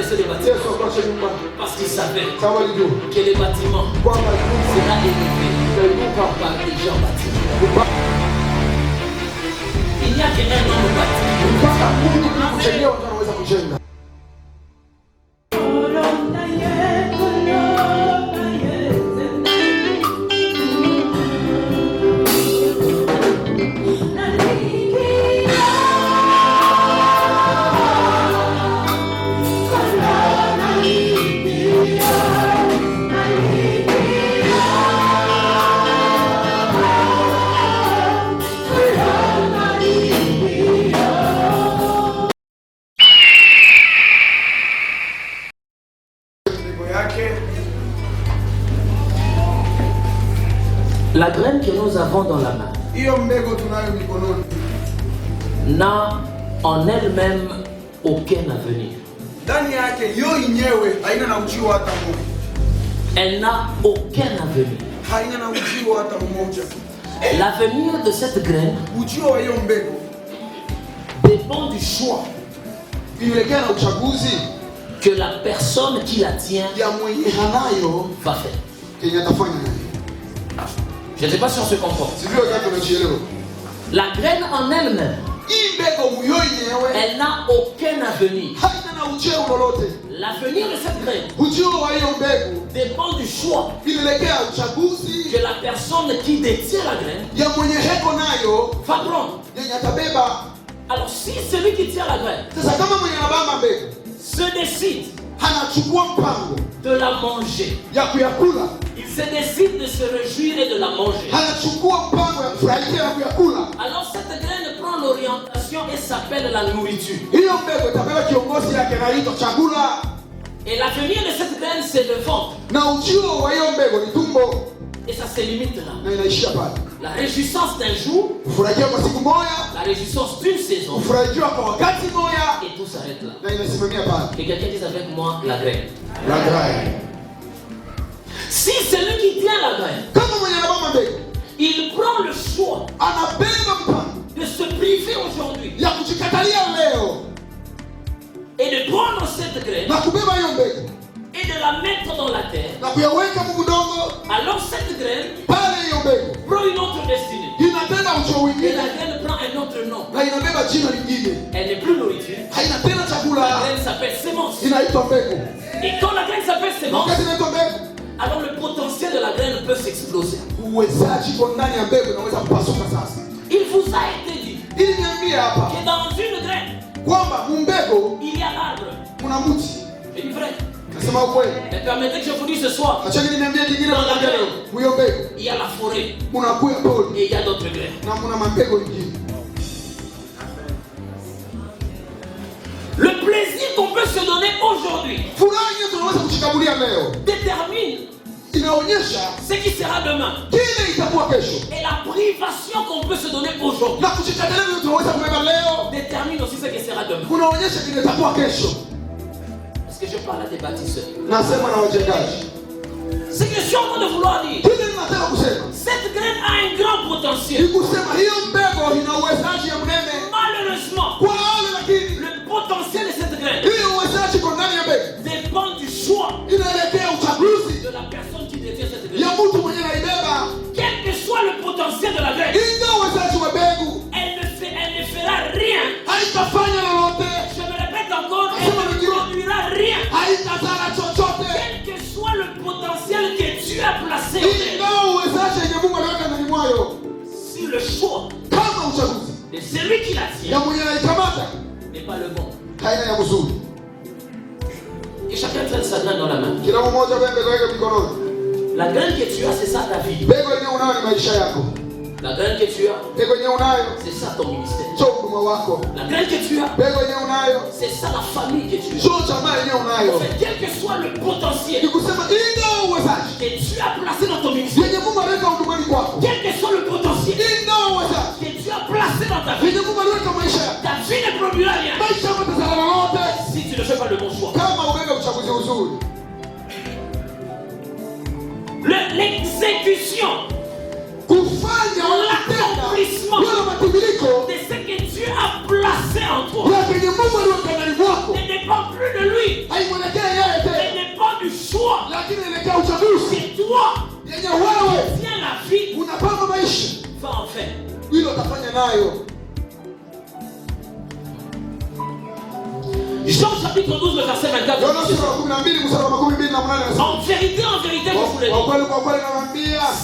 laissé les bâtiments. Parce qu'il savait que les bâtiments sera élevé par les gens bâtis. Il n'y a qu'un homme bâti. La graine que nous avons dans la main n'a en elle-même aucun avenir. Elle n'a aucun avenir. L'avenir de cette graine dépend du choix que la personne qui la tient va faire. Je ne sais pas si on se comprend. La graine en elle-même, elle n'a aucun avenir. L'avenir de cette graine dépend du choix que la personne qui détient la graine va prendre. Alors si celui qui tient la graine se décide de la manger, il se décide de se réjouir et de la manger, alors cette graine prend l'orientation et s'appelle la nourriture. Et l'avenir de cette graine, c'est le ventre. Et ça se limite là. La réjouissance d'un jour, la réjouissance d'une saison, et tout s'arrête là. Que quelqu'un dise avec moi la graine. La graine. Si celui qui tient la graine, il prend le choix de se priver aujourd'hui et de prendre cette graine et de la mettre dans la terre, alors cette graine prend une autre destinée. Et la graine prend un autre nom. Elle n'est plus nourriture. La graine s'appelle sémence. Et quand la graine s'appelle sémence, alors le potentiel de la graine peut s'exploser. Il vous a été dit que dans une graine, il y a l'arbre. C'est vrai. Mais permettez que je vous dise ce soir, dans la graine, il y a la forêt et il y a d'autres graines. Le plaisir qu'on peut se donner aujourd'hui détermine ce qui sera demain. Et la privation qu'on peut se donner aujourd'hui détermine aussi ce qui sera demain. Est-ce que je parle à des bâtisseurs? Ce que je suis en train de vouloir dire, cette graine a un grand potentiel. Malheureusement, le potentiel de cette graine dépend du choix de la personne qui détient cette graine. Quel que soit le potentiel de la graine, elle ne fera rien. Je me répète encore, elle ne produira rien. Quel que soit le potentiel que Dieu a placé si le choix de celui qui la tient n'est pas le bon. Et chacun traîne sa graine dans la main. La graine que tu as, c'est ça ta vie. La graine que tu as, c'est ça ton ministère. La graine que tu as, c'est ça la famille que tu as. En fait, quel que soit le potentiel que tu as placé dans ton ministère, quel que soit le potentiel que tu as placé dans ta vie, ta vie ne produira rien si tu ne fais pas le bon choix. L'exécution, l'accomplissement de ce que Dieu a placé en toi ne dépend plus de lui, C'est toi qui tiens la vie. Va en faire. Jean chapitre 12, le verset 24. En vérité, je vous le dis.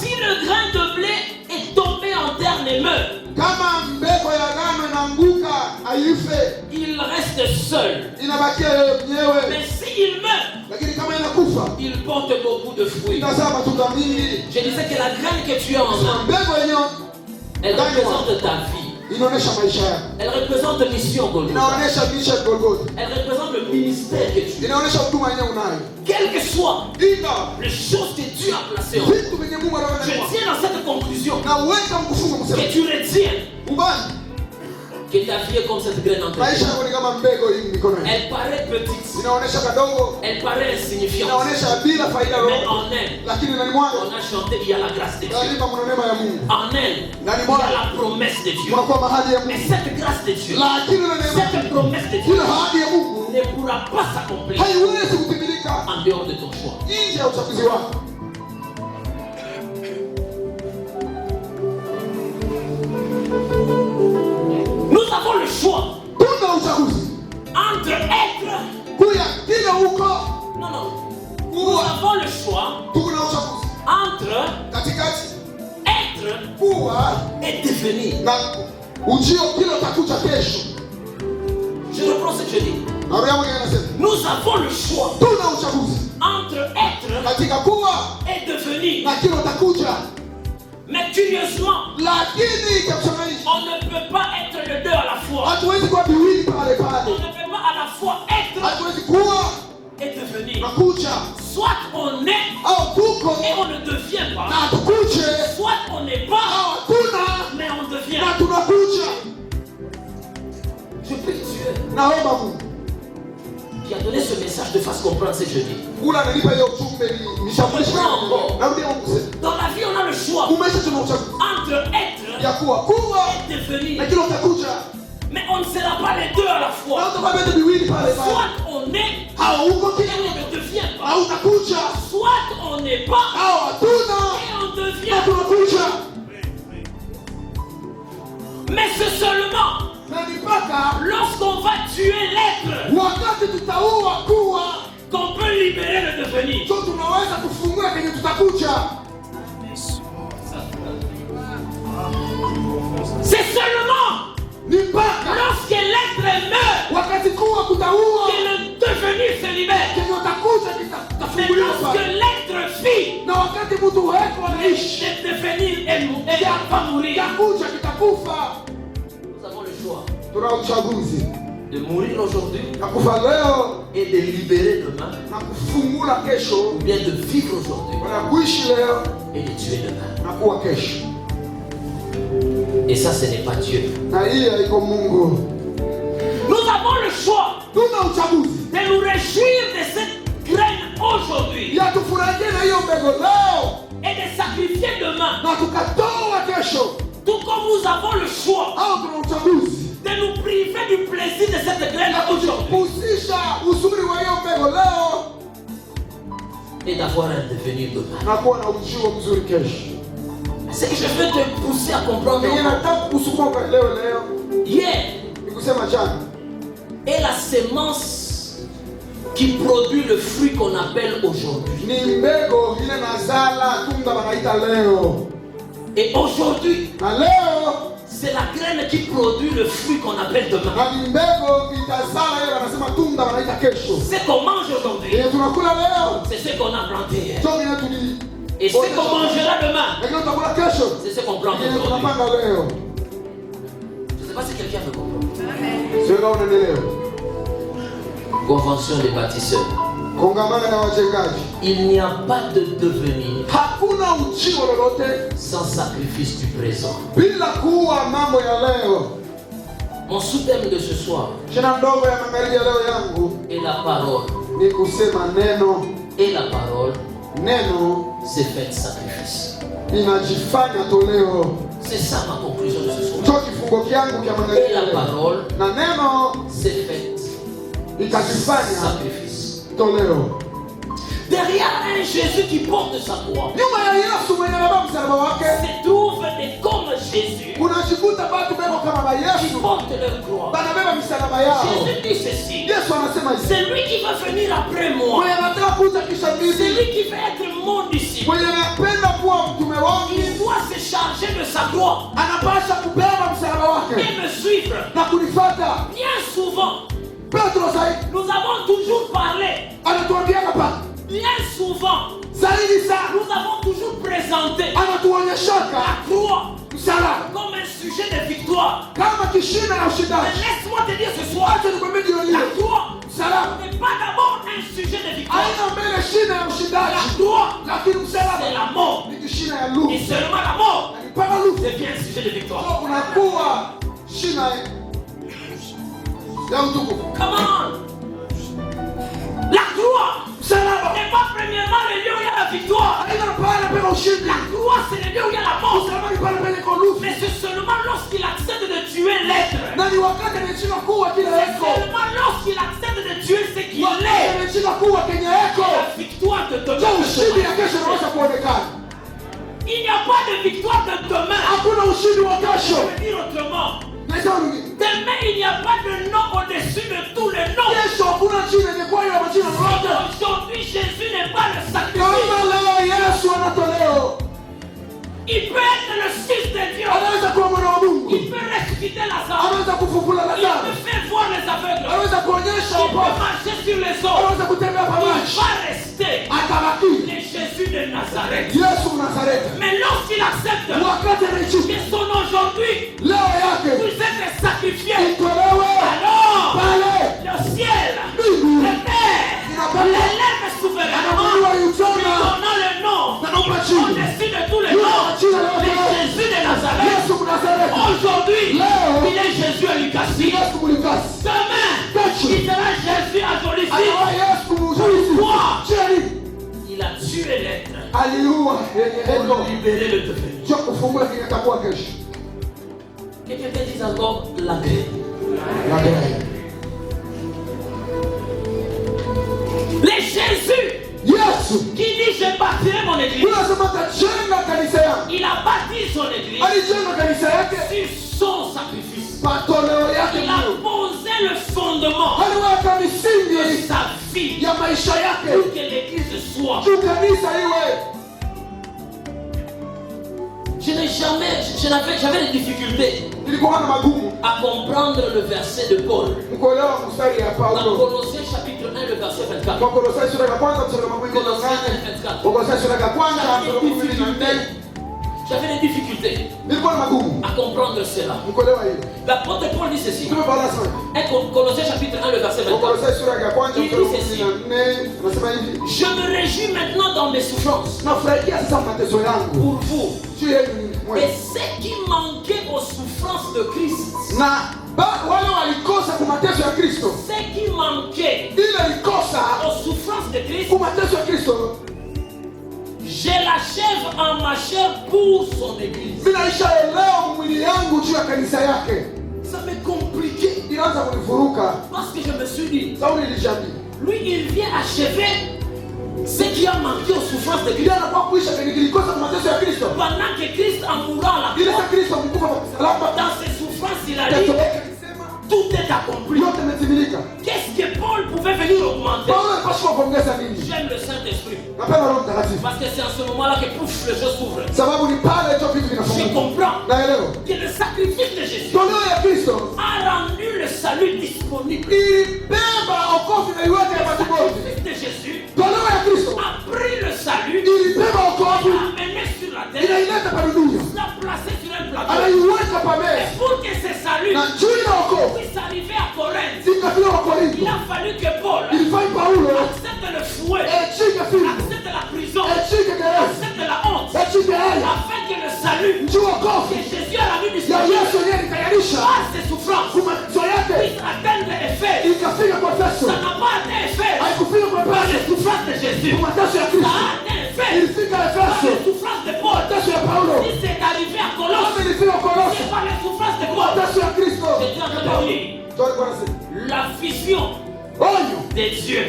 Si le grain de blé est tombé en terre et meurt, il reste seul. Mais s'il meurt, il porte beaucoup de fruits. Je disais que la graine que tu as en main, elle représente ta vie. Elle représente mission Golgotha. Elle représente le ministère que tu as. Quelles que soient les choses que Dieu a placées en toi, je tiens dans cette conclusion que tu retiens que ta vie est comme cette graine en terre. Elle paraît petite, elle paraît insignifiante, mais en elle, on a chanté, il y a la grâce de Dieu. En elle, il y a la promesse de Dieu. Mais cette grâce de Dieu, cette promesse de Dieu ne pourra pas s'accomplir en dehors de ton choix. Nous avons le choix entre être. Non. Nous avons le choix entre être et devenir. Je reprends ce que je dis. Nous avons le choix entre être et devenir. Mais curieusement, on ne peut pas être les deux à la fois. On ne peut pas à la fois être et devenir. Soit on est et on ne devient pas. Soit on n'est pas mais on devient. Je prie Dieu qui a donné ce message de fasse comprendre ce que je dis. Dans la vie, on a le choix entre être et devenir. Mais on ne sera pas les deux à la fois. Soit on est et on ne devient pas. Soit on n'est pas et on devient. Mais c'est seulement lorsqu'on va tuer l'être qu'on peut libérer le devenir. C'est seulement lorsque l'être meurt que le devenir se libère. Mais lorsque l'être vit, le devenir va mourir. Nous avons le choix de mourir aujourd'hui et de libérer demain, ou bien de vivre aujourd'hui et de tuer demain. Et ça, ce n'est pas Dieu. Nous avons le choix de nous réjouir de cette graine aujourd'hui et de sacrifier demain. Tout comme nous avons le choix de nous priver du plaisir de cette graine aujourd'hui et d'avoir un devenir demain. C'est que je veux te pousser à comprendre. Hier est la sémence qui produit le fruit qu'on appelle aujourd'hui. Et aujourd'hui, c'est la graine qui produit le fruit qu'on appelle demain. Ce qu'on mange aujourd'hui, c'est ce qu'on a planté hier. Et ce qu'on mangera demain, c'est ce qu'on plante aujourd'hui. Je ne sais pas si quelqu'un me comprend. Convention des bâtisseurs. Il n'y a pas de devenir sans sacrifice du présent. Mon sous-thème de ce soir est la parole. Et la parole c'est fait sacrifice. C'est ça ma conclusion de ce soir. Et la parole c'est fait sacrifice. Derrière un Jésus qui porte sa croix, se trouvent des comme Jésus qui portent leur croix. Jésus dit ceci: c'est lui qui va venir après moi, c'est lui qui va être mon disciple. Il doit se charger de sa croix et me suivre. Bien souvent, nous avons toujours parlé. Bien souvent, nous avons toujours présenté la croix comme un sujet de victoire. Mais laisse-moi te dire ce soir, la croix n'est pas d'abord un sujet de victoire. La croix, c'est la mort. Et seulement la mort devient un sujet de victoire. Come on! La croix n'est pas premièrement le lieu où il y a la victoire. La croix, c'est le lieu où il y a la mort. Mais c'est seulement lorsqu'il accepte de tuer l'être. C'est seulement lorsqu'il accepte de tuer ce qu'il est. La victoire de demain. Il n'y a pas de victoire de demain. Je veux dire autrement. Demain, il n'y a pas de nom au-dessus de tous les noms. Aujourd'hui, Jésus n'est pas le sacrifice. Il peut être le Fils de Dieu. Il peut ressusciter Lazare. Il peut faire voir les aveugles. Il peut marcher sur les eaux. Il va rester le Jésus de Nazareth. Mais lorsqu'il accepte que son aujourd'hui vous êtes sacrifié, alors le ciel, le Père, l'élève souverainement, lui donnant le nom au-dessus de tous les noms, le Jésus de Nazareth. Aujourd'hui, il est Jésus à Lucassie. Demain, il sera Jésus à Jolissi. Pourquoi? Il a tué l'être pour libérer le défunt. Quelqu'un dit encore la grève. Les Jésus qui dit je bâtirai mon église, il a bâti son église sur son sacrifice. Il a posé le fondement de sa vie pour que l'église soit. J'avais des difficultés à comprendre le verset de Paul. Dans Colossiens chapitre 1, le verset 24. J'avais des difficultés à comprendre cela. L'apôtre Paul dit ceci. Colossiens chapitre 1, le verset 24. Il dit ceci: je me réjouis maintenant dans mes souffrances pour vous. Et ce qui manquait aux souffrances de Christ, ce qui manquait aux souffrances de Christ, je l'achève en ma chair pour son église. Ça m'est compliqué parce que je me suis dit, lui il vient achever ce qui a manqué aux souffrances de Christ. Pendant que Christ en mourant à la croix, dans ses souffrances il a dit tout est accompli. Qu'est-ce que Paul pouvait venir augmenter? J'aime le Saint-Esprit. Parce que c'est en ce moment-là que pouf, les choses s'ouvrent. Je comprends que le sacrifice de Jésus a rendu le salut disponible. Le sacrifice de Jésus a pris le salut, l'a amené sur la terre, l'a placé sur un plateau. Et pour que ce salut puisse arriver à Corinthe, il a fallu que Paul accepte le fouet, accepte la prison, accepte la honte, afin que le salut que Jésus a rendu disponible par ses souffrances puisse atteindre effet. Ça n'a pas atteint effet par les souffrances de Jésus, ça a atteint effet par les souffrances de Paul. Si c'est arrivé à Colosse, c'est par les souffrances de Paul. J'étais en train de dire la vision de Dieu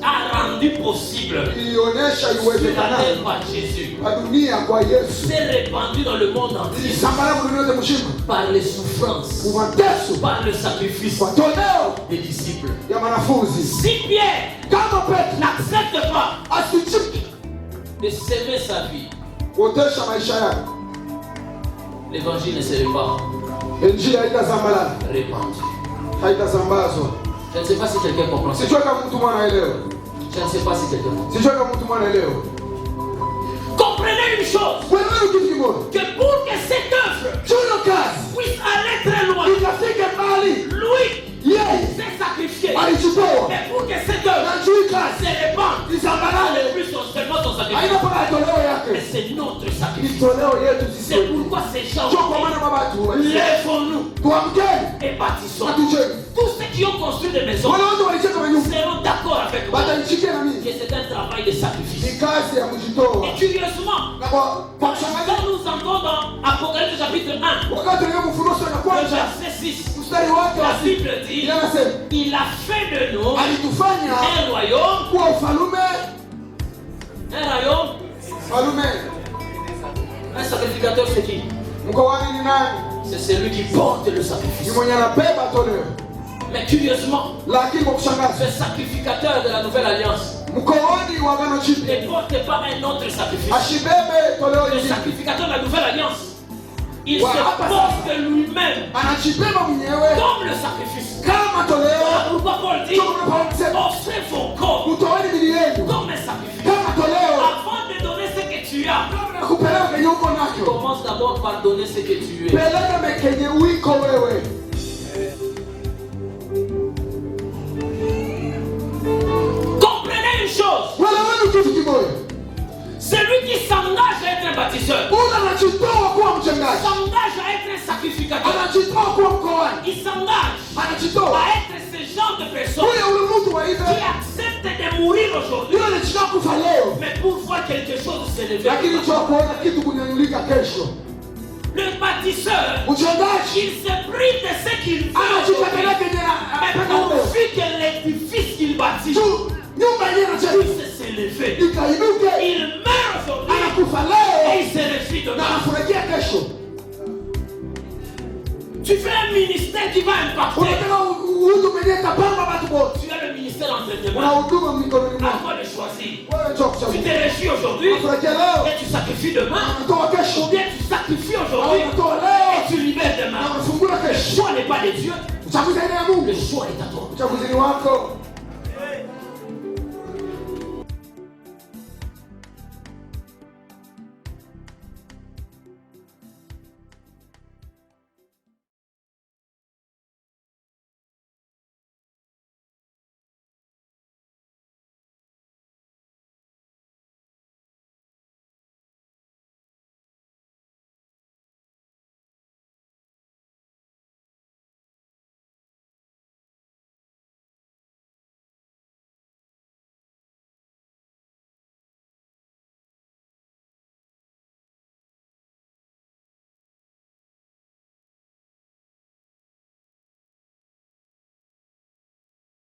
a rendu possible ilionyesha sur la iwezekanavyo terre par Jésus. kwa dunia kwa Yesu C'est répandu dans le monde entier ilisambaa dunia yote mzima par les souffrances, kwa mateso, par le sacrifice kwa toleo des disciples. ya wanafunzi. Si Pierre Kama Petro n'accepte pas asichiki de s'aimer sa vie, kuotesha maisha yake, l'évangile ne serait pas injili haitazambala, répandu. haitazambazwa. Je ne sais pas si quelqu'un comprend ça. Sijui kama mtu mwana elewa. Je ne sais pas si quelqu'un comprend. Sijui kama mtu mwana elewa. Comprenez une chose, Wewe kitu kimoja. que pour que cette œuvre Chuno kazi puisse aller très loin, ikafike mbali, lui yeye s'est sacrifié. alijitoa Mais pour que cette œuvre na juu kazi se répande, isambalale. c'est plus seulement son sacrifice, Haina pala toleo mais yake, c'est notre ni sacrifice. toleo yetu sisi. C'est pourquoi ces gens Sio kwa maana baba tu. lèvons-nous Tuamkeni et bâtissons. na tujenge. Tous ceux qui ont construit des maisons Wale wote walicheka manyumba seront d'accord avec moi watanichikia na mimi. que c'est un travail de sacrifice. Ni kazi ya kujitoa. Et curieusement, Na kwa kushangaza quand nous entrons dans Apocalypse chapitre 1, wakati leo kufunushwa na le kwanza verset 6, mstari wake wa la Bible dit, inasema il a fait de nous alitufanya un royaume, kuwa ufalume, falume. un sacrificateur, c'est qui? Mkoani ni nani? C'est celui qui porte le Ni sacrifice. mwenye anabeba toleo. Mais curieusement, Lakini kwa kushangaza ce sacrificateur de la nouvelle alliance mkoani wa agano jipya ne porte pas un autre sacrifice. ashibebe toleo Le hili, sacrificateur de la nouvelle alliance, il Ouais, se hapa porte lui-même anajibeba mwenyewe comme le sacrifice. kama toleo. Voilà pourquoi Paul dit, Ndio maana Paulo anasema offrez vos corps mtoeni mili yenu comme un sacrifice. kama toleo, Avant de donner ce que tu as, kabla ya kupeleka kenye uko nacho, commence d'abord par donner ce que tu es. peleka kenye uiko wewe. Comprenez une chose, Wala wewe kitu kimoja, celui qui s'engage à être un bâtisseur, ule anajitoa kuwa mchungaji, s'engage à être un sacrificateur, anajitoa kuwa mkoani, il s'engage anajitoa à être ce genre de personne huyo ule mtu wa hivi, qui accepte de mourir aujourd'hui, yule anachika kufa leo, mais pour voir quelque chose se lever. lakini cha kuona kitu kunyanyulika kesho. Le bâtisseur, Mchungaji il se prive de ce qu'il fait aujourd'hui, anajipeleka kenye mais anapenda leo pourvu que l'édifice qu'il bâtit tu nyumba yenyewe inajenga puisse s'élever. ikainuke, Il meurt aujourd'hui anakufa et leo il se réfugie na demain. anafurahikia kesho. Tu fais un ministère qui va impacter. Unataka uhudu mwenyewe tapamba watu wote, Tu as le ministère entre tes una mains. huduma mikononi À mwako toi de choisir. wewe, njoo Tu kuchagua. te réfugies aujourd'hui Unafurahikia leo et tu sacrifies demain. unatoa kesho, Ou bien tu sacrifies au aujourd'hui unatoa et leo tu libères na demain. unafungula Le kesho. choix n'est pas de Dieu, Uchaguzi ni ya Mungu, le choix est à toi. uchaguzi ni wako.